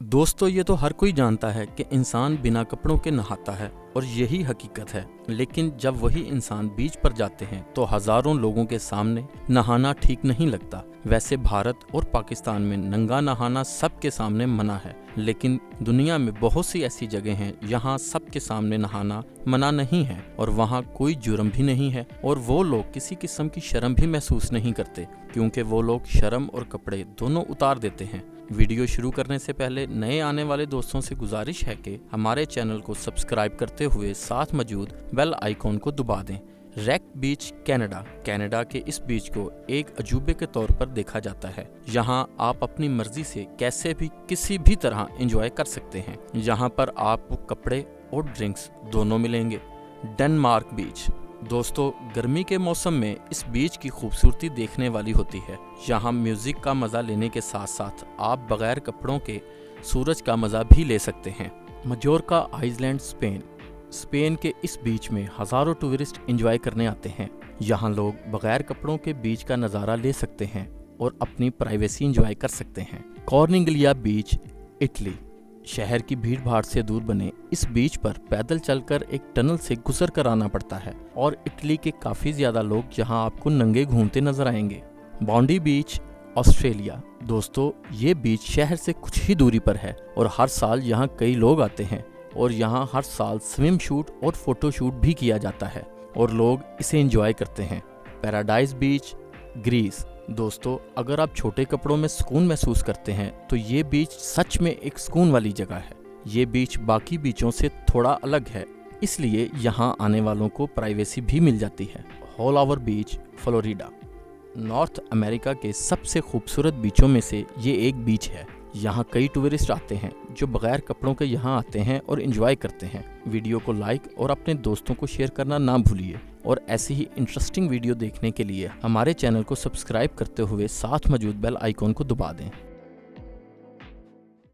दोस्तों, ये तो हर कोई जानता है कि इंसान बिना कपड़ों के नहाता है और यही हकीकत है। लेकिन जब वही इंसान बीच पर जाते हैं तो हजारों लोगों के सामने नहाना ठीक नहीं लगता। वैसे भारत और पाकिस्तान में नंगा नहाना सबके सामने मना है, लेकिन दुनिया में बहुत सी ऐसी जगह हैं यहाँ सबके सामने नहाना मना नहीं है और वहाँ कोई जुर्म भी नहीं है और वो लोग किसी किस्म की शर्म भी महसूस नहीं करते, क्योंकि वो लोग शर्म और कपड़े दोनों उतार देते हैं। वीडियो शुरू करने से पहले नए आने वाले दोस्तों से गुजारिश है कि हमारे चैनल को सब्सक्राइब करते हुए साथ मौजूद बेल आइकॉन को दबा दें। रैक बीच कनाडा के इस बीच को एक अजूबे के तौर पर देखा जाता है। यहाँ आप अपनी मर्जी से कैसे भी किसी भी तरह एंजॉय कर सकते हैं। यहाँ पर आपको कपड़े और ड्रिंक्स दोनों मिलेंगे। डेनमार्क बीच दोस्तों, गर्मी के मौसम में इस बीच की खूबसूरती देखने वाली होती है। यहाँ म्यूजिक का मजा लेने के साथ साथ आप बगैर कपड़ों के सूरज का मजा भी ले सकते हैं। मजोर्का आइलैंड स्पेन के इस बीच में हजारों टूरिस्ट एंजॉय करने आते हैं। यहाँ लोग बगैर कपड़ों के बीच का नज़ारा ले सकते हैं और अपनी प्राइवेसी एंजॉय कर सकते हैं। कॉर्निग्लिया बीच इटली शहर की भीड़ भाड़ से दूर बने इस बीच पर पैदल चलकर एक टनल से गुजर कर आना पड़ता है और इटली के काफी ज्यादा लोग यहाँ आपको नंगे घूमते नजर आएंगे। बॉन्डी बीच ऑस्ट्रेलिया दोस्तों, ये बीच शहर से कुछ ही दूरी पर है और हर साल यहाँ कई लोग आते हैं और यहाँ हर साल स्विम शूट और फोटो शूट भी किया जाता है और लोग इसे एंजॉय करते हैं। पैराडाइज बीच ग्रीस दोस्तों, अगर आप छोटे कपड़ों में सुकून महसूस करते हैं तो ये बीच सच में एक सुकून वाली जगह है। ये बीच बाकी बीचों से थोड़ा अलग है, इसलिए यहाँ आने वालों को प्राइवेसी भी मिल जाती है। Haulover Beach Florida North America के सबसे खूबसूरत बीचों में से ये एक बीच है। यहाँ कई टूरिस्ट आते हैं जो बगैर कपड़ों के यहाँ आते हैं और एंजॉय करते हैं। वीडियो को लाइक और अपने दोस्तों को शेयर करना ना भूलिए और ऐसी ही इंटरेस्टिंग वीडियो देखने के लिए हमारे चैनल को सब्सक्राइब करते हुए साथ मौजूद बेल आइकॉन को दबा दें।